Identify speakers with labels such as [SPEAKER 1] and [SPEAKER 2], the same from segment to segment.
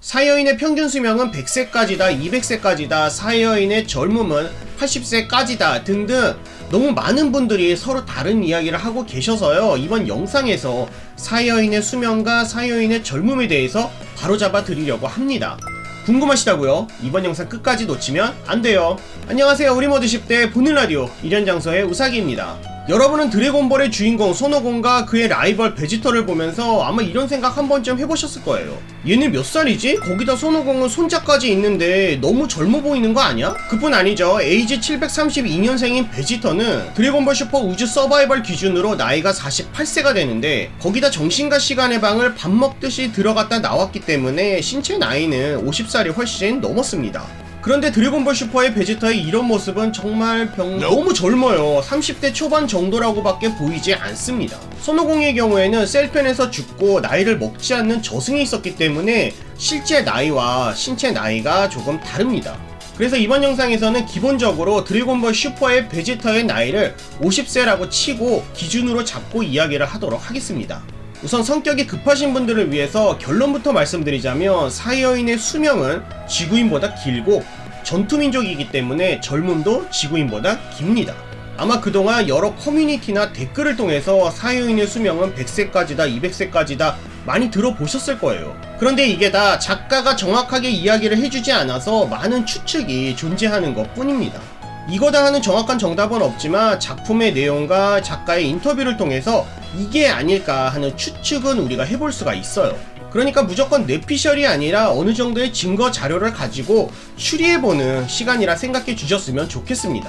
[SPEAKER 1] 사여인의 평균 수명은 100세까지다, 200세까지다, 사여인의 젊음은 80세까지다 등등 너무 많은 분들이 서로 다른 이야기를 하고 계셔서요, 이번 영상에서 사여인의 수명과 사여인의 젊음에 대해서 바로잡아 드리려고 합니다. 궁금하시다고요? 이번 영상 끝까지 놓치면 안 돼요. 안녕하세요, 우리 모두 10대 보는 라디오 이련장서의 우사기입니다. 여러분은 드래곤볼의 주인공 손오공과 그의 라이벌 베지터를 보면서 아마 이런 생각 한 번쯤 해보셨을 거예요. 얘는 몇 살이지? 거기다 손오공은 손자까지 있는데 너무 젊어 보이는 거 아니야? 그뿐 아니죠. 에이지 732년생인 베지터는 드래곤볼 슈퍼 우주 서바이벌 기준으로 나이가 48세가 되는데, 거기다 정신과 시간의 방을 밥 먹듯이 들어갔다 나왔기 때문에 신체 나이는 50살이 훨씬 넘었습니다. 그런데 드래곤볼 슈퍼의 베지터의 이런 모습은 정말 너무 젊어요. 30대 초반 정도라고밖에 보이지 않습니다. 손오공의 경우에는 셀편에서 죽고 나이를 먹지 않는 저승이 있었기 때문에 실제 나이와 신체 나이가 조금 다릅니다. 그래서 이번 영상에서는 기본적으로 드래곤볼 슈퍼의 베지터의 나이를 50세라고 치고 기준으로 잡고 이야기를 하도록 하겠습니다. 우선 성격이 급하신 분들을 위해서 결론부터 말씀드리자면, 사여인의 수명은 지구인보다 길고 전투민족이기 때문에 젊음도 지구인보다 깁니다. 아마 그동안 여러 커뮤니티나 댓글을 통해서 사여인의 수명은 100세까지다, 200세까지다 많이 들어보셨을 거예요. 그런데 이게 다 작가가 정확하게 이야기를 해주지 않아서 많은 추측이 존재하는 것 뿐입니다. 이거다 하는 정확한 정답은 없지만 작품의 내용과 작가의 인터뷰를 통해서 이게 아닐까 하는 추측은 우리가 해볼 수가 있어요. 그러니까 무조건 뇌피셜이 아니라 어느 정도의 증거 자료를 가지고 추리해보는 시간이라 생각해 주셨으면 좋겠습니다.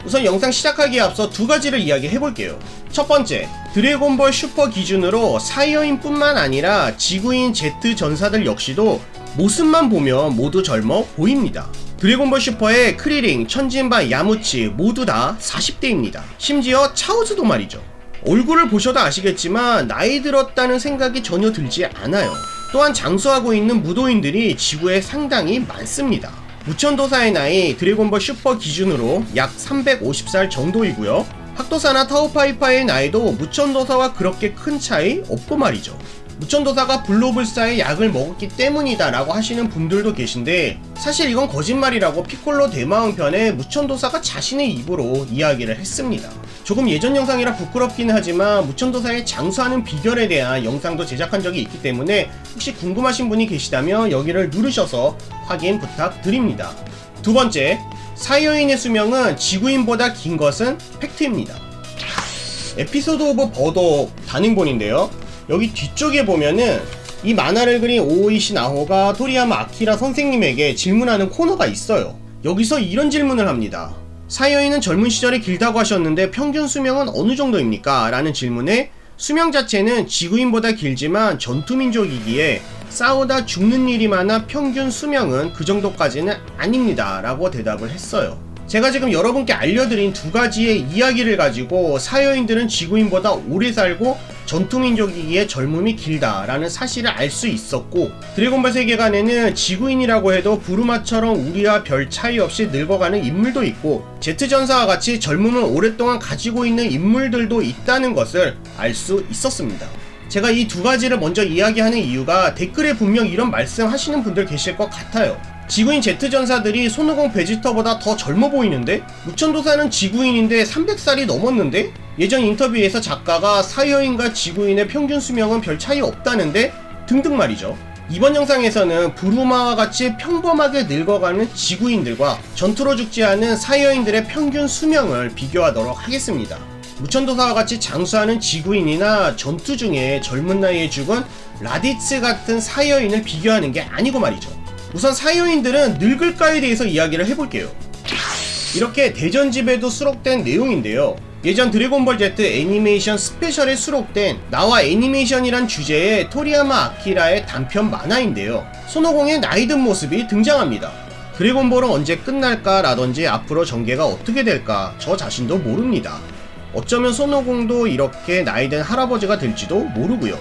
[SPEAKER 1] 우선 영상 시작하기에 앞서 두 가지를 이야기해볼게요. 첫 번째, 드래곤볼 슈퍼 기준으로 사여인뿐만 아니라 지구인 Z 전사들 역시도 모습만 보면 모두 젊어 보입니다. 드래곤볼 슈퍼의 크리링, 천진바, 야무치 모두 다 40대입니다. 심지어 차오즈도 말이죠. 얼굴을 보셔도 아시겠지만 나이 들었다는 생각이 전혀 들지 않아요. 또한 장수하고 있는 무도인들이 지구에 상당히 많습니다. 무천도사의 나이 드래곤볼 슈퍼 기준으로 약 350살 정도이고요. 학도사나 타오파이파의 나이도 무천도사와 그렇게 큰 차이 없고 말이죠. 무천도사가 블로불사의 약을 먹었기 때문이다 라고 하시는 분들도 계신데, 사실 이건 거짓말이라고 피콜로 대마왕편에 무천도사가 자신의 입으로 이야기를 했습니다. 조금 예전 영상이라 부끄럽긴 하지만 무천도사의 장수하는 비결에 대한 영상도 제작한 적이 있기 때문에 혹시 궁금하신 분이 계시다면 여기를 누르셔서 확인 부탁드립니다. 두 번째, 사여인의 수명은 지구인보다 긴 것은 팩트입니다. 에피소드 오브 버더 단행본인데요, 여기 뒤쪽에 보면은 이 만화를 그린 오오이시 나호가 토리야마 아키라 선생님에게 질문하는 코너가 있어요. 여기서 이런 질문을 합니다. 사여인은 젊은 시절이 길다고 하셨는데 평균 수명은 어느 정도입니까? 라는 질문에 수명 자체는 지구인보다 길지만 전투민족이기에 싸우다 죽는 일이 많아 평균 수명은 그 정도까지는 아닙니다 라고 대답을 했어요. 제가 지금 여러분께 알려드린 두 가지의 이야기를 가지고 사여인들은 지구인보다 오래 살고 전투민족이기에 젊음이 길다라는 사실을 알 수 있었고, 드래곤볼 세계관에는 지구인이라고 해도 부르마처럼 우리와 별 차이 없이 늙어가는 인물도 있고 Z전사와 같이 젊음을 오랫동안 가지고 있는 인물들도 있다는 것을 알 수 있었습니다. 제가 이 두 가지를 먼저 이야기하는 이유가 댓글에 분명 이런 말씀 하시는 분들 계실 것 같아요. 지구인 Z전사들이 손오공 베지터보다 더 젊어 보이는데? 무천도사는 지구인인데 300살이 넘었는데? 예전 인터뷰에서 작가가 사여인과 지구인의 평균 수명은 별 차이 없다는데? 등등 말이죠. 이번 영상에서는 부루마와 같이 평범하게 늙어가는 지구인들과 전투로 죽지 않은 사여인들의 평균 수명을 비교하도록 하겠습니다. 무천도사와 같이 장수하는 지구인이나 전투 중에 젊은 나이에 죽은 라디츠 같은 사여인을 비교하는 게 아니고 말이죠. 우선 사여인들은 늙을까에 대해서 이야기를 해볼게요. 이렇게 대전집에도 수록된 내용인데요, 예전 드래곤볼 Z 애니메이션 스페셜에 수록된 나와 애니메이션이란 주제의 토리야마 아키라의 단편 만화인데요, 손오공의 나이든 모습이 등장합니다. 드래곤볼은 언제 끝날까 라든지 앞으로 전개가 어떻게 될까 저 자신도 모릅니다. 어쩌면 손오공도 이렇게 나이든 할아버지가 될지도 모르고요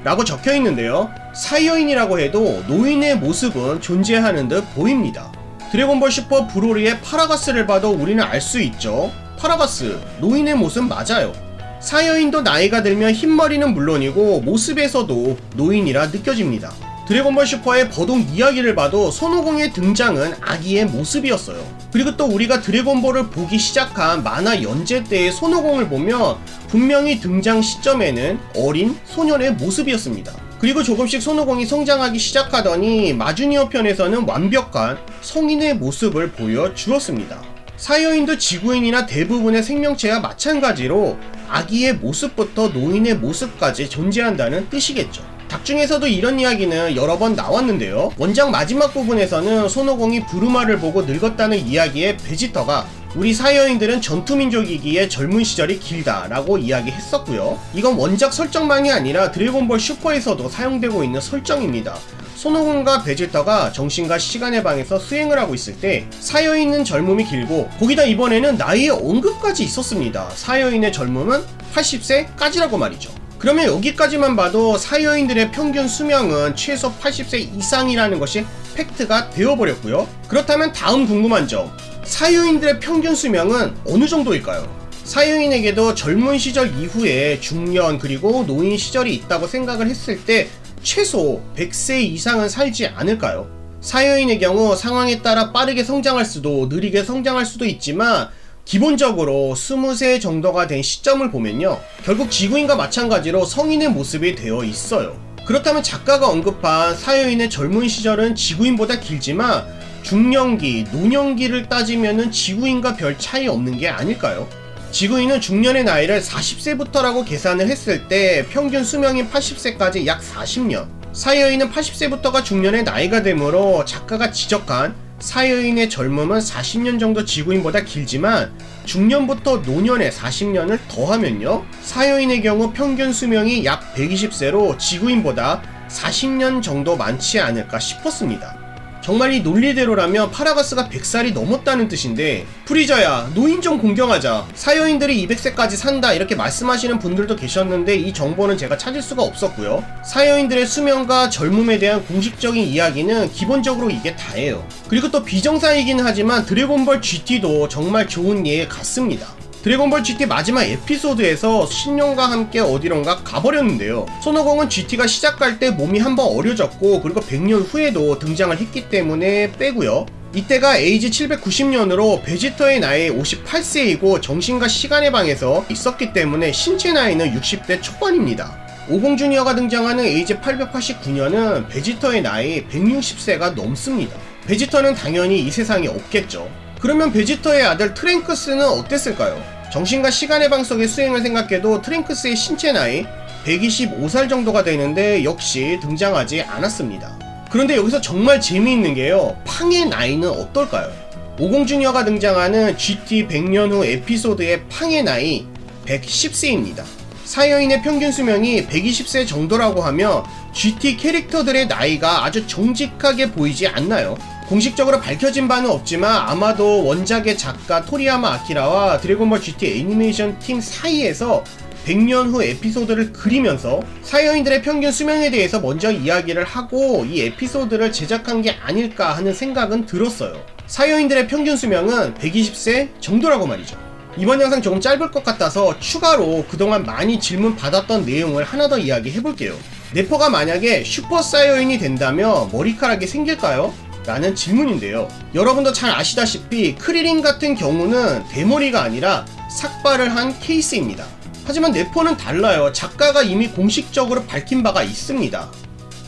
[SPEAKER 1] 라고 적혀있는데요, 사여인이라고 해도 노인의 모습은 존재하는 듯 보입니다. 드래곤볼 슈퍼 브로리의 파라가스를 봐도 우리는 알 수 있죠. 파라가스, 노인의 모습 맞아요. 사여인도 나이가 들면 흰머리는 물론이고 모습에서도 노인이라 느껴집니다. 드래곤볼 슈퍼의 버동 이야기를 봐도 손오공의 등장은 아기의 모습이었어요. 그리고 또 우리가 드래곤볼을 보기 시작한 만화 연재 때의 손오공을 보면 분명히 등장 시점에는 어린 소년의 모습이었습니다. 그리고 조금씩 손오공이 성장하기 시작하더니 마주니어 편에서는 완벽한 성인의 모습을 보여주었습니다. 사이어인도 지구인이나 대부분의 생명체와 마찬가지로 아기의 모습부터 노인의 모습까지 존재한다는 뜻이겠죠. 작 중에서도 이런 이야기는 여러 번 나왔는데요. 원작 마지막 부분에서는 손오공이 부르마를 보고 늙었다는 이야기에 베지터가 우리 사이어인들은 전투민족이기에 젊은 시절이 길다 라고 이야기했었고요. 이건 원작 설정만이 아니라 드래곤볼 슈퍼에서도 사용되고 있는 설정입니다. 손오공과 베지터가 정신과 시간의 방에서 수행을 하고 있을 때 사이어인은 젊음이 길고 거기다 이번에는 나이의 언급까지 있었습니다. 사이어인의 젊음은 80세까지라고 말이죠. 그러면 여기까지만 봐도 사이어인들의 평균 수명은 최소 80세 이상이라는 것이 팩트가 되어버렸고요. 그렇다면 다음 궁금한 점, 사이어인들의 평균 수명은 어느 정도일까요? 사이어인에게도 젊은 시절 이후에 중년 그리고 노인 시절이 있다고 생각을 했을 때 최소 100세 이상은 살지 않을까요? 사이어인의 경우 상황에 따라 빠르게 성장할 수도 느리게 성장할 수도 있지만 기본적으로 20세 정도가 된 시점을 보면요, 결국 지구인과 마찬가지로 성인의 모습이 되어 있어요. 그렇다면 작가가 언급한 사이어인의 젊은 시절은 지구인보다 길지만 중년기, 노년기를 따지면은 지구인과 별 차이 없는 게 아닐까요? 지구인은 중년의 나이를 40세부터라고 계산을 했을 때 평균 수명인 80세까지 약 40년, 사이어인은 80세부터가 중년의 나이가 되므로 작가가 지적한 사이어인의 젊음은 40년 정도 지구인보다 길지만 중년부터 노년의 40년을 더하면요, 사이어인의 경우 평균 수명이 약 120세로 지구인보다 40년 정도 많지 않을까 싶었습니다. 정말 이 논리대로라면 파라가스가 100살이 넘었다는 뜻인데, 프리저야 노인 좀 공경하자, 사이어인들이 200세까지 산다 이렇게 말씀하시는 분들도 계셨는데 이 정보는 제가 찾을 수가 없었고요. 사이어인들의 수명과 젊음에 대한 공식적인 이야기는 기본적으로 이게 다예요. 그리고 또 비정상이긴 하지만 드래곤볼 GT도 정말 좋은 예 같습니다. 드래곤볼 GT 마지막 에피소드에서 신령과 함께 어디론가 가버렸는데요. 손오공은 GT가 시작할 때 몸이 한번 어려졌고 그리고 100년 후에도 등장을 했기 때문에 빼고요. 이때가 에이지 790년으로 베지터의 나이 58세이고 정신과 시간의 방에서 있었기 때문에 신체 나이는 60대 초반입니다. 오공 주니어가 등장하는 에이지 889년은 베지터의 나이 160세가 넘습니다. 베지터는 당연히 이 세상에 없겠죠. 그러면 베지터의 아들 트랭크스는 어땠을까요? 정신과 시간의 방 속의 수행을 생각해도 트랭크스의 신체 나이 125살 정도가 되는데 역시 등장하지 않았습니다. 그런데 여기서 정말 재미있는 게요, 팡의 나이는 어떨까요? 오공 주니어가 등장하는 GT 100년 후 에피소드의 팡의 나이 110세입니다. 사이어인의 평균 수명이 120세 정도라고 하면 GT 캐릭터들의 나이가 아주 정직하게 보이지 않나요? 공식적으로 밝혀진 바는 없지만 아마도 원작의 작가 토리야마 아키라와 드래곤볼 GT 애니메이션 팀 사이에서 100년 후 에피소드를 그리면서 사이어인들의 평균 수명에 대해서 먼저 이야기를 하고 이 에피소드를 제작한 게 아닐까 하는 생각은 들었어요. 사이어인들의 평균 수명은 120세 정도라고 말이죠. 이번 영상 조금 짧을 것 같아서 추가로 그동안 많이 질문 받았던 내용을 하나 더 이야기해볼게요. 네퍼가 만약에 슈퍼 사이어인이 된다면 머리카락이 생길까요? 라는 질문인데요. 여러분도 잘 아시다시피 크리링 같은 경우는 대머리가 아니라 삭발을 한 케이스입니다. 하지만 네퍼는 달라요. 작가가 이미 공식적으로 밝힌 바가 있습니다.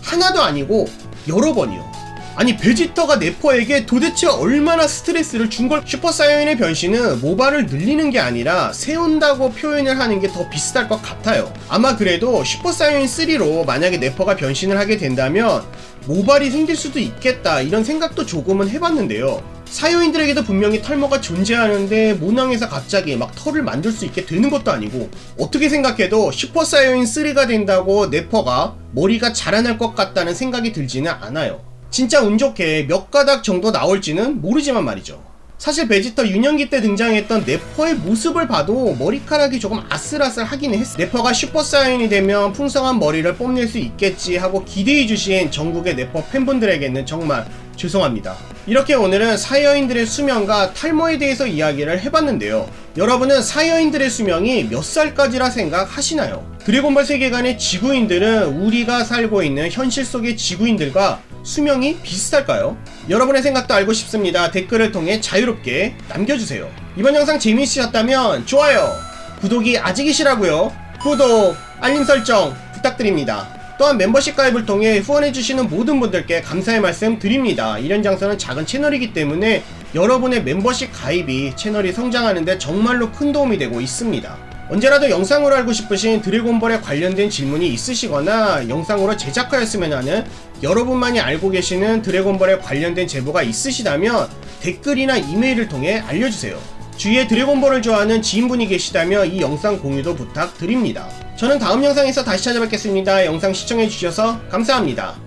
[SPEAKER 1] 하나도 아니고 여러 번이요. 아니, 베지터가 네퍼에게 도대체 얼마나 스트레스를 준 걸. 슈퍼 사이어인의 변신은 모발을 늘리는 게 아니라 세운다고 표현을 하는 게 더 비슷할 것 같아요. 아마 그래도 슈퍼 사이어인 3로 만약에 네퍼가 변신을 하게 된다면 모발이 생길 수도 있겠다 이런 생각도 조금은 해봤는데요. 사이어인들에게도 분명히 털모가 존재하는데 모낭에서 갑자기 막 털을 만들 수 있게 되는 것도 아니고, 어떻게 생각해도 슈퍼 사이어인 3가 된다고 네퍼가 머리가 자라날 것 같다는 생각이 들지는 않아요. 진짜 운 좋게 몇 가닥 정도 나올지는 모르지만 말이죠. 사실 베지터 유년기 때 등장했던 네퍼의 모습을 봐도 머리카락이 조금 아슬아슬하긴 했어. 네퍼가 슈퍼 사이언이 되면 풍성한 머리를 뽐낼 수 있겠지 하고 기대해주신 전국의 네퍼 팬분들에게는 정말 죄송합니다. 이렇게 오늘은 사이어인들의 수명과 탈모에 대해서 이야기를 해봤는데요. 여러분은 사이어인들의 수명이 몇 살까지라 생각하시나요? 드래곤볼 세계관의 지구인들은 우리가 살고 있는 현실 속의 지구인들과 수명이 비슷할까요? 여러분의 생각도 알고 싶습니다. 댓글을 통해 자유롭게 남겨주세요. 이번 영상 재미있으셨다면 좋아요, 구독이 아직이시라고요? 구독, 알림 설정 부탁드립니다. 또한 멤버십 가입을 통해 후원해주시는 모든 분들께 감사의 말씀 드립니다. 이련장서는 작은 채널이기 때문에 여러분의 멤버십 가입이 채널이 성장하는데 정말로 큰 도움이 되고 있습니다. 언제라도 영상으로 알고 싶으신 드래곤볼에 관련된 질문이 있으시거나 영상으로 제작하였으면 하는 여러분만이 알고 계시는 드래곤볼에 관련된 제보가 있으시다면 댓글이나 이메일을 통해 알려주세요. 주위에 드래곤볼을 좋아하는 지인분이 계시다면 이 영상 공유도 부탁드립니다. 저는 다음 영상에서 다시 찾아뵙겠습니다. 영상 시청해주셔서 감사합니다.